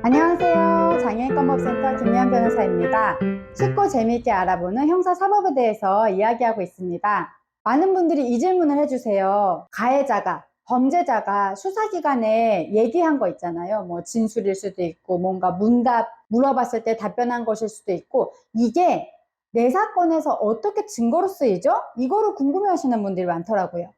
안녕하세요. 장애인권법센터 김미연 변호사입니다. 쉽고 재미있게 알아보는 형사사법에 대해서 이야기하고 있습니다. 많은 분들이 이 질문을 해주세요. 가해자가, 범죄자가 수사기관에 얘기한 거 있잖아요. 뭐 진술일 수도 있고 뭔가 문답 물어봤을 때 답변한 것일 수도 있고, 이게 내 사건에서 어떻게 증거로 쓰이죠? 이거를 궁금해 하시는 분들이 많더라고요.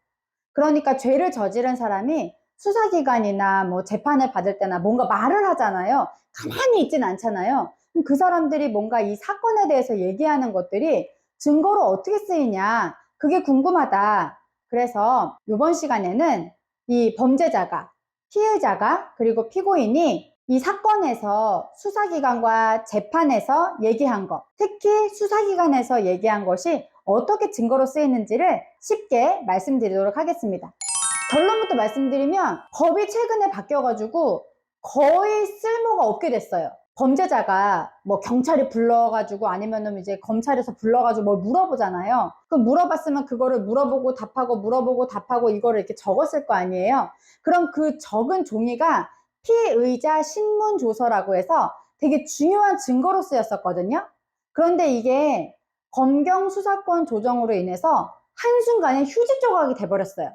그러니까 죄를 저지른 사람이 수사기관이나 뭐 재판을 받을 때나 뭔가 말을 하잖아요. 가만히 있진 않잖아요. 그럼 그 사람들이 뭔가 이 사건에 대해서 얘기하는 것들이 증거로 어떻게 쓰이냐, 그게 궁금하다. 그래서 이번 시간에는 이 범죄자가, 피해자가, 그리고 피고인이 이 사건에서 수사기관과 재판에서 얘기한 것, 특히 수사기관에서 얘기한 것이 어떻게 증거로 쓰이는지를 쉽게 말씀드리도록 하겠습니다. 결론부터 말씀드리면 법이 최근에 바뀌어가지고 거의 쓸모가 없게 됐어요. 범죄자가 뭐 경찰이 불러가지고 아니면은 이제 검찰에서 불러가지고 뭘 물어보잖아요. 그럼 물어봤으면 그거를 물어보고 답하고 이거를 이렇게 적었을 거 아니에요. 그럼 그 적은 종이가 피의자 신문조서라고 해서 되게 중요한 증거로 쓰였었거든요. 그런데 이게 검경 수사권 조정으로 인해서 한순간에 휴지 조각이 돼버렸어요.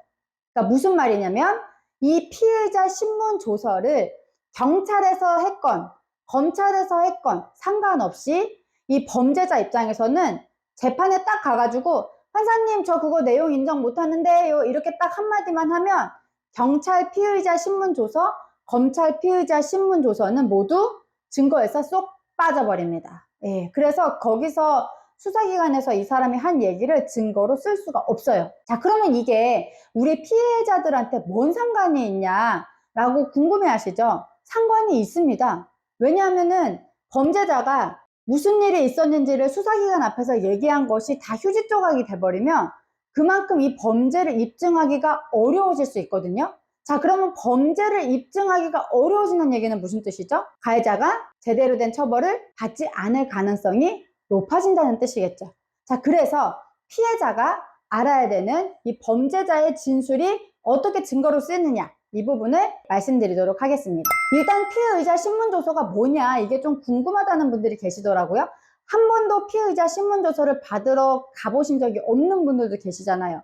그러니까 무슨 말이냐면 이 피해자 신문 조서를 경찰에서 했건 검찰에서 했건 상관없이 이 범죄자 입장에서는 재판에 딱 가가지고 판사님 저 그거 내용 인정 못하는데요 이렇게 딱 한마디만 하면 경찰 피의자 신문 조서, 검찰 피의자 신문 조서는 모두 증거에서 쏙 빠져버립니다. 예, 그래서 거기서 수사기관에서 이 사람이 한 얘기를 증거로 쓸 수가 없어요. 자, 그러면 이게 우리 피해자들한테 뭔 상관이 있냐라고 궁금해 하시죠? 상관이 있습니다. 왜냐하면은 범죄자가 무슨 일이 있었는지를 수사기관 앞에서 얘기한 것이 다 휴지 조각이 돼버리면 그만큼 이 범죄를 입증하기가 어려워질 수 있거든요. 자, 그러면 범죄를 입증하기가 어려워지는 얘기는 무슨 뜻이죠? 가해자가 제대로 된 처벌을 받지 않을 가능성이 높아진다는 뜻이겠죠. 자, 그래서 피해자가 알아야 되는 이 범죄자의 진술이 어떻게 증거로 쓰느냐, 이 부분을 말씀드리도록 하겠습니다. 일단 피의자 신문조서가 뭐냐, 이게 좀 궁금하다는 분들이 계시더라고요. 한 번도 피의자 신문조서를 받으러 가보신 적이 없는 분들도 계시잖아요.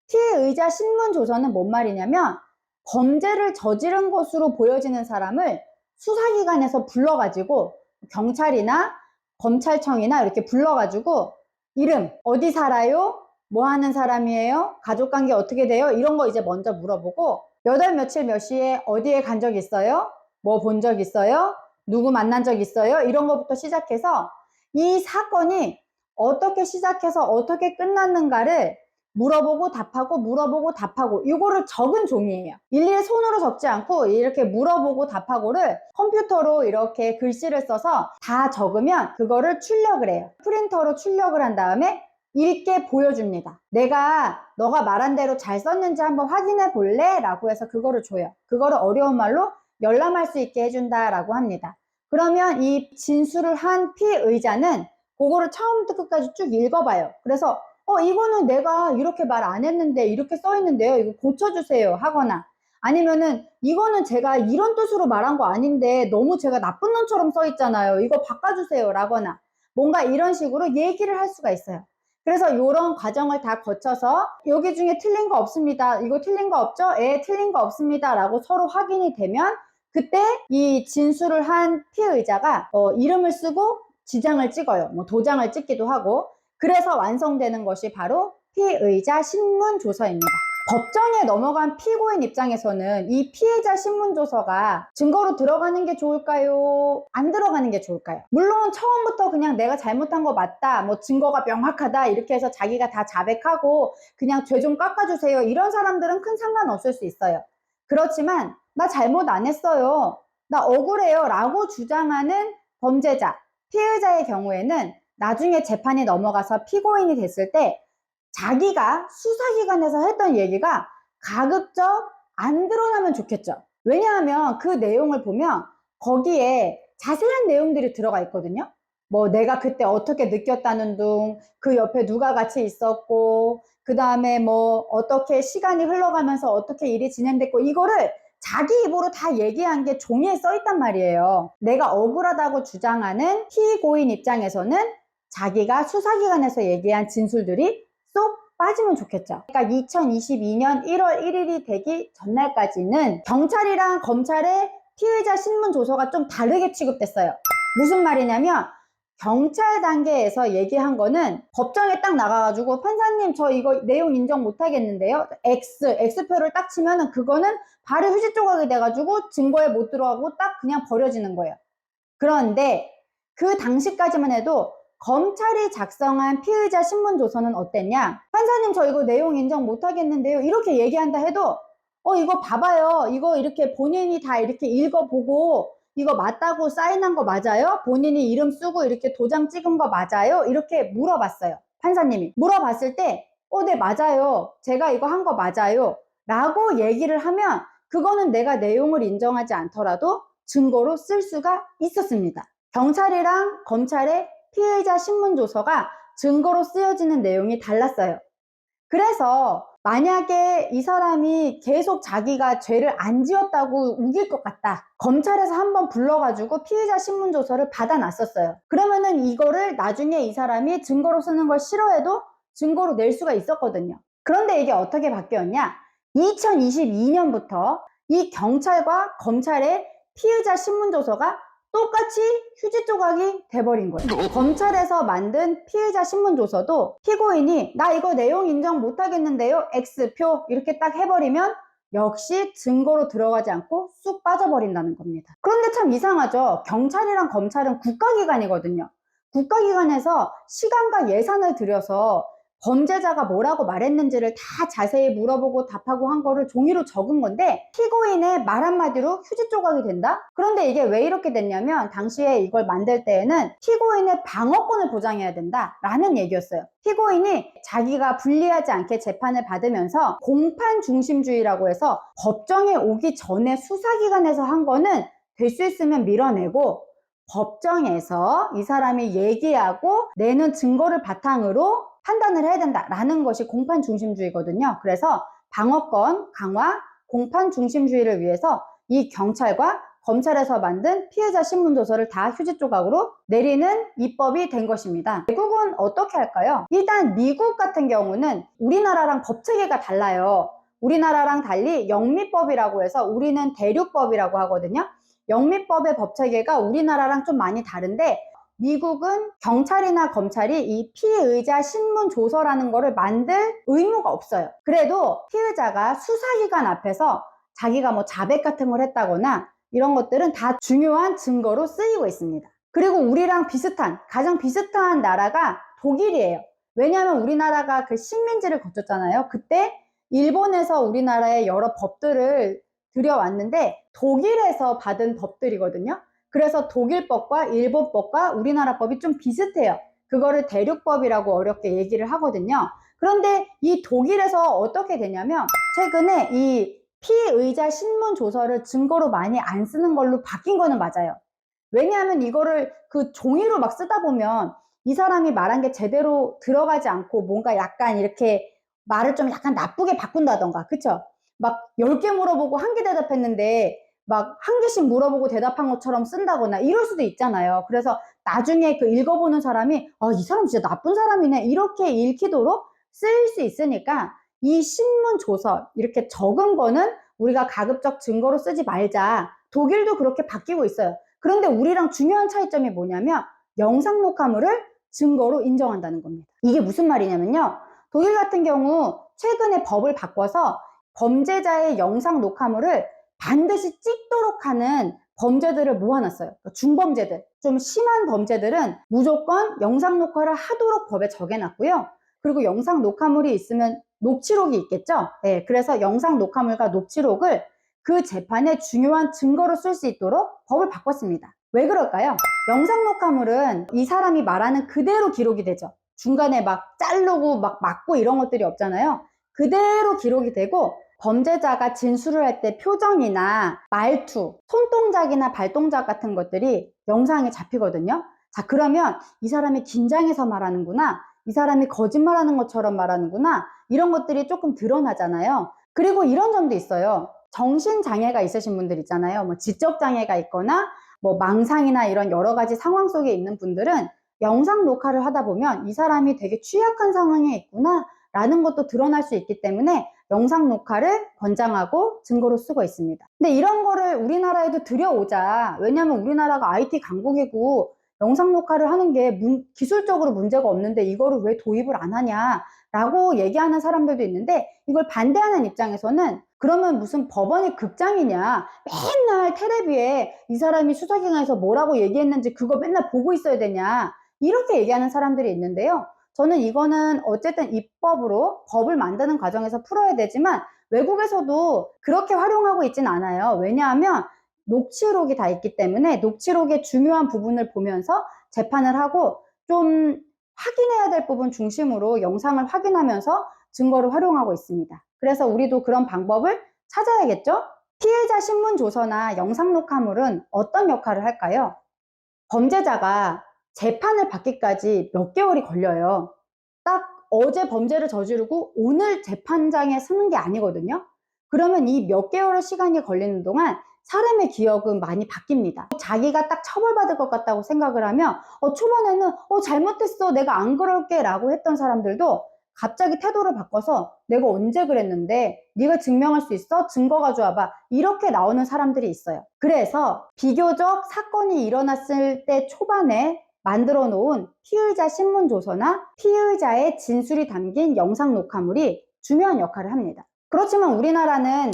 피의자 신문조서는 뭔 말이냐면 범죄를 저지른 것으로 보여지는 사람을 수사기관에서 불러가지고 경찰이나 검찰청이나 이렇게 불러가지고 이름, 어디 살아요? 뭐 하는 사람이에요? 가족관계 어떻게 돼요? 이런 거 이제 먼저 물어보고 몇 월 며칠 몇 시에 어디에 간 적 있어요? 뭐 본 적 있어요? 누구 만난 적 있어요? 이런 거부터 시작해서 이 사건이 어떻게 시작해서 어떻게 끝났는가를 물어보고 답하고 이거를 적은 종이에요. 일일이 손으로 적지 않고 이렇게 물어보고 답하고를 컴퓨터로 이렇게 글씨를 써서 다 적으면 그거를 출력을 해요. 프린터로 출력을 한 다음에 읽게 보여줍니다. 내가 너가 말한 대로 잘 썼는지 한번 확인해 볼래? 라고 해서 그거를 줘요. 그거를 어려운 말로 열람할 수 있게 해준다 라고 합니다. 그러면 이 진술을 한 피의자는 그거를 처음부터 끝까지 쭉 읽어봐요. 그래서 이거는 내가 이렇게 말 안 했는데 이렇게 써 있는데요. 이거 고쳐주세요 하거나 아니면은 이거는 제가 이런 뜻으로 말한 거 아닌데 너무 제가 나쁜 놈처럼 써 있잖아요. 이거 바꿔주세요 라거나 뭔가 이런 식으로 얘기를 할 수가 있어요. 그래서 이런 과정을 다 거쳐서 여기 중에 틀린 거 없습니다. 이거 틀린 거 없죠? 예, 틀린 거 없습니다 라고 서로 확인이 되면 그때 이 진술을 한 피의자가 이름을 쓰고 지장을 찍어요. 뭐 도장을 찍기도 하고 그래서 완성되는 것이 바로 피의자 신문조서입니다. 법정에 넘어간 피고인 입장에서는 이 피해자 신문조서가 증거로 들어가는 게 좋을까요? 안 들어가는 게 좋을까요? 물론 처음부터 그냥 내가 잘못한 거 맞다, 뭐 증거가 명확하다 이렇게 해서 자기가 다 자백하고 그냥 죄 좀 깎아주세요 이런 사람들은 큰 상관없을 수 있어요. 그렇지만 나 잘못 안 했어요, 나 억울해요 라고 주장하는 범죄자, 피해자의 경우에는 나중에 재판이 넘어가서 피고인이 됐을 때 자기가 수사기관에서 했던 얘기가 가급적 안 드러나면 좋겠죠. 왜냐하면 그 내용을 보면 거기에 자세한 내용들이 들어가 있거든요. 뭐 내가 그때 어떻게 느꼈다는 둥, 그 옆에 누가 같이 있었고, 그 다음에 뭐 어떻게 시간이 흘러가면서 어떻게 일이 진행됐고, 이거를 자기 입으로 다 얘기한 게 종이에 써 있단 말이에요. 내가 억울하다고 주장하는 피고인 입장에서는 자기가 수사기관에서 얘기한 진술들이 쏙 빠지면 좋겠죠. 그러니까 2022년 1월 1일이 되기 전날까지는 경찰이랑 검찰의 피의자 신문 조서가 좀 다르게 취급됐어요. 무슨 말이냐면 경찰 단계에서 얘기한 거는 법정에 딱 나가가지고 판사님 저 이거 내용 인정 못하겠는데요. X표를 딱 치면은 그거는 바로 휴지 조각이 돼가지고 증거에 못 들어가고 딱 그냥 버려지는 거예요. 그런데 그 당시까지만 해도 검찰이 작성한 피의자 신문 조서는 어땠냐? 판사님 저 이거 내용 인정 못하겠는데요. 이렇게 얘기한다 해도 이거 봐봐요. 이거 이렇게 본인이 다 이렇게 읽어보고 이거 맞다고 사인한 거 맞아요? 본인이 이름 쓰고 이렇게 도장 찍은 거 맞아요? 이렇게 물어봤어요. 판사님이. 물어봤을 때 네 맞아요. 제가 이거 한 거 맞아요. 라고 얘기를 하면 그거는 내가 내용을 인정하지 않더라도 증거로 쓸 수가 있었습니다. 경찰이랑 검찰의 피의자 신문조서가 증거로 쓰여지는 내용이 달랐어요. 그래서 만약에 이 사람이 계속 자기가 죄를 안 지었다고 우길 것 같다. 검찰에서 한번 불러가지고 피의자 신문조서를 받아놨었어요. 그러면은 이거를 나중에 이 사람이 증거로 쓰는 걸 싫어해도 증거로 낼 수가 있었거든요. 그런데 이게 어떻게 바뀌었냐? 2022년부터 이 경찰과 검찰의 피의자 신문조서가 똑같이 휴지 조각이 돼버린 거예요. 검찰에서 만든 피의자 신문조서도 피고인이 나 이거 내용 인정 못하겠는데요. X표 이렇게 딱 해버리면 역시 증거로 들어가지 않고 쑥 빠져버린다는 겁니다. 그런데 참 이상하죠. 경찰이랑 검찰은 국가기관이거든요. 국가기관에서 시간과 예산을 들여서 범죄자가 뭐라고 말했는지를 다 자세히 물어보고 답하고 한 거를 종이로 적은 건데 피고인의 말 한마디로 휴지 조각이 된다? 그런데 이게 왜 이렇게 됐냐면 당시에 이걸 만들 때에는 피고인의 방어권을 보장해야 된다 라는 얘기였어요. 피고인이 자기가 불리하지 않게 재판을 받으면서 공판 중심주의라고 해서 법정에 오기 전에 수사기관에서 한 거는 될 수 있으면 밀어내고 법정에서 이 사람이 얘기하고 내는 증거를 바탕으로 판단을 해야 된다라는 것이 공판 중심주의거든요. 그래서 방어권 강화, 공판 중심주의를 위해서 이 경찰과 검찰에서 만든 피해자 신문조서를 다 휴지 조각으로 내리는 입법이 된 것입니다. 외국은 어떻게 할까요? 일단 미국 같은 경우는 우리나라랑 법체계가 달라요. 우리나라랑 달리 영미법이라고 해서 우리는 대륙법이라고 하거든요. 영미법의 법체계가 우리나라랑 좀 많이 다른데 미국은 경찰이나 검찰이 이 피의자 신문 조서라는 거를 만들 의무가 없어요. 그래도 피의자가 수사기관 앞에서 자기가 뭐 자백 같은 걸 했다거나 이런 것들은 다 중요한 증거로 쓰이고 있습니다. 그리고 우리랑 가장 비슷한 나라가 독일이에요. 왜냐하면 우리나라가 그 식민지를 거쳤잖아요. 그때 일본에서 우리나라에 여러 법들을 들여왔는데 독일에서 받은 법들이거든요. 그래서 독일법과 일본법과 우리나라 법이 좀 비슷해요. 그거를 대륙법이라고 어렵게 얘기를 하거든요. 그런데 이 독일에서 어떻게 되냐면 최근에 이 피의자 신문 조서를 증거로 많이 안 쓰는 걸로 바뀐 거는 맞아요. 왜냐하면 이거를 그 종이로 막 쓰다 보면 이 사람이 말한 게 제대로 들어가지 않고 뭔가 약간 이렇게 말을 좀 약간 나쁘게 바꾼다던가, 그쵸? 막 10개 물어보고 1개 대답했는데 막 1개씩 물어보고 대답한 것처럼 쓴다거나 이럴 수도 있잖아요. 그래서 나중에 그 읽어보는 사람이 이 사람 진짜 나쁜 사람이네 이렇게 읽히도록 쓰일 수 있으니까 이 신문 조서 이렇게 적은 거는 우리가 가급적 증거로 쓰지 말자. 독일도 그렇게 바뀌고 있어요. 그런데 우리랑 중요한 차이점이 뭐냐면 영상 녹화물을 증거로 인정한다는 겁니다. 이게 무슨 말이냐면요. 독일 같은 경우 최근에 법을 바꿔서 범죄자의 영상 녹화물을 반드시 찍도록 하는 범죄들을 모아놨어요. 그러니까 중범죄들, 좀 심한 범죄들은 무조건 영상 녹화를 하도록 법에 정해놨고요. 그리고 영상 녹화물이 있으면 녹취록이 있겠죠. 네, 그래서 영상 녹화물과 녹취록을 그 재판의 중요한 증거로 쓸 수 있도록 법을 바꿨습니다. 왜 그럴까요? 영상 녹화물은 이 사람이 말하는 그대로 기록이 되죠. 중간에 막 자르고 막 막고 이런 것들이 없잖아요. 그대로 기록이 되고 범죄자가 진술을 할 때 표정이나 말투, 손동작이나 발동작 같은 것들이 영상에 잡히거든요. 자, 그러면 이 사람이 긴장해서 말하는구나, 이 사람이 거짓말하는 것처럼 말하는구나, 이런 것들이 조금 드러나잖아요. 그리고 이런 점도 있어요. 정신장애가 있으신 분들 있잖아요. 뭐 지적장애가 있거나 뭐 망상이나 이런 여러 가지 상황 속에 있는 분들은 영상 녹화를 하다 보면 이 사람이 되게 취약한 상황에 있구나 라는 것도 드러날 수 있기 때문에 영상 녹화를 권장하고 증거로 쓰고 있습니다. 근데 이런 거를 우리나라에도 들여오자. 왜냐하면 우리나라가 IT 강국이고 영상 녹화를 하는 게 기술적으로 문제가 없는데 이거를 왜 도입을 안 하냐 라고 얘기하는 사람들도 있는데, 이걸 반대하는 입장에서는 그러면 무슨 법원이 극장이냐, 맨날 테레비에 이 사람이 수사기관에서 뭐라고 얘기했는지 그거 맨날 보고 있어야 되냐, 이렇게 얘기하는 사람들이 있는데요. 저는 이거는 어쨌든 입법으로 법을 만드는 과정에서 풀어야 되지만 외국에서도 그렇게 활용하고 있진 않아요. 왜냐하면 녹취록이 다 있기 때문에 녹취록의 중요한 부분을 보면서 재판을 하고 좀 확인해야 될 부분 중심으로 영상을 확인하면서 증거를 활용하고 있습니다. 그래서 우리도 그런 방법을 찾아야겠죠? 피해자 신문 조서나 영상 녹화물은 어떤 역할을 할까요? 범죄자가 재판을 받기까지 몇 개월이 걸려요. 딱 어제 범죄를 저지르고 오늘 재판장에 서는 게 아니거든요. 그러면 이 몇 개월의 시간이 걸리는 동안 사람의 기억은 많이 바뀝니다. 자기가 딱 처벌받을 것 같다고 생각을 하면 초반에는 잘못했어, 내가 안 그럴게 라고 했던 사람들도 갑자기 태도를 바꿔서 내가 언제 그랬는데, 네가 증명할 수 있어? 증거 가져와봐, 이렇게 나오는 사람들이 있어요. 그래서 비교적 사건이 일어났을 때 초반에 만들어 놓은 피의자 신문조서나 피의자의 진술이 담긴 영상 녹화물이 중요한 역할을 합니다. 그렇지만 우리나라는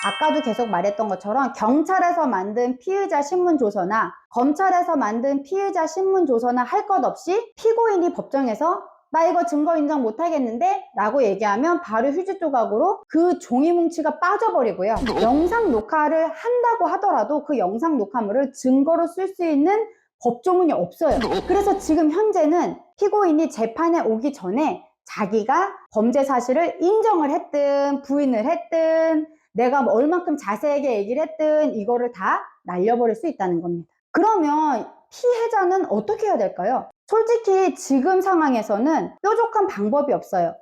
아까도 계속 말했던 것처럼 경찰에서 만든 피의자 신문조서나 검찰에서 만든 피의자 신문조서나 할 것 없이 피고인이 법정에서 나 이거 증거 인정 못하겠는데 라고 얘기하면 바로 휴지 조각으로 그 종이 뭉치가 빠져버리고요. 영상 녹화를 한다고 하더라도 그 영상 녹화물을 증거로 쓸 수 있는 법조문이 없어요. 그래서 지금 현재는 피고인이 재판에 오기 전에 자기가 범죄 사실을 인정을 했든 부인을 했든 내가 얼만큼 자세하게 얘기를 했든 이거를 다 날려버릴 수 있다는 겁니다. 그러면 피해자는 어떻게 해야 될까요? 솔직히 지금 상황에서는 뾰족한 방법이 없어요.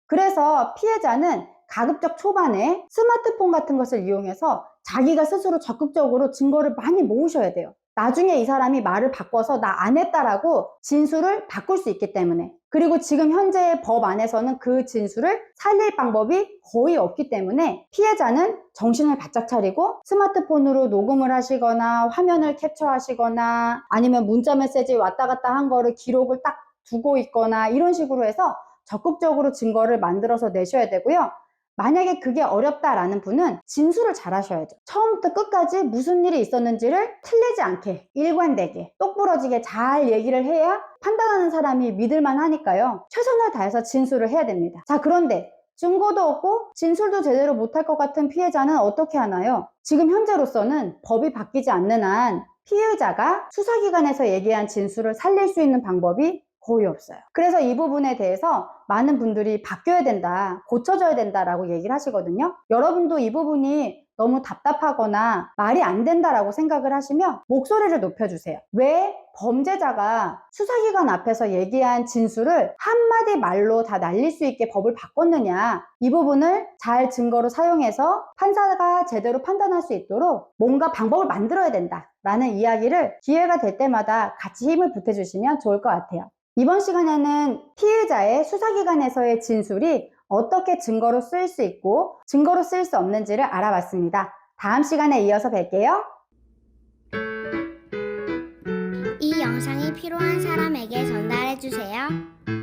그래서 피해자는 가급적 초반에 스마트폰 같은 것을 이용해서 자기가 스스로 적극적으로 증거를 많이 모으셔야 돼요. 나중에 이 사람이 말을 바꿔서 나 안 했다라고 진술을 바꿀 수 있기 때문에. 그리고 지금 현재의 법 안에서는 그 진술을 살릴 방법이 거의 없기 때문에 피해자는 정신을 바짝 차리고 스마트폰으로 녹음을 하시거나 화면을 캡처하시거나 아니면 문자 메시지 왔다 갔다 한 거를 기록을 딱 두고 있거나 이런 식으로 해서 적극적으로 증거를 만들어서 내셔야 되고요. 만약에 그게 어렵다라는 분은 진술을 잘 하셔야죠. 처음부터 끝까지 무슨 일이 있었는지를 틀리지 않게, 일관되게, 똑부러지게 잘 얘기를 해야 판단하는 사람이 믿을만 하니까요. 최선을 다해서 진술을 해야 됩니다. 자, 그런데 증거도 없고 진술도 제대로 못할 것 같은 피해자는 어떻게 하나요? 지금 현재로서는 법이 바뀌지 않는 한 피해자가 수사기관에서 얘기한 진술을 살릴 수 있는 방법이 거의 없어요. 그래서 이 부분에 대해서 많은 분들이 바뀌어야 된다, 고쳐져야 된다라고 얘기를 하시거든요. 여러분도 이 부분이 너무 답답하거나 말이 안 된다라고 생각을 하시면 목소리를 높여주세요. 왜 범죄자가 수사기관 앞에서 얘기한 진술을 한마디 말로 다 날릴 수 있게 법을 바꿨느냐, 이 부분을 잘 증거로 사용해서 판사가 제대로 판단할 수 있도록 뭔가 방법을 만들어야 된다라는 이야기를 기회가 될 때마다 같이 힘을 보태주시면 좋을 것 같아요. 이번 시간에는 피해자의 수사기관에서의 진술이 어떻게 증거로 쓰일 수 있고 증거로 쓰일 수 없는지를 알아봤습니다. 다음 시간에 이어서 뵐게요. 이 영상이 필요한 사람에게 전달해주세요.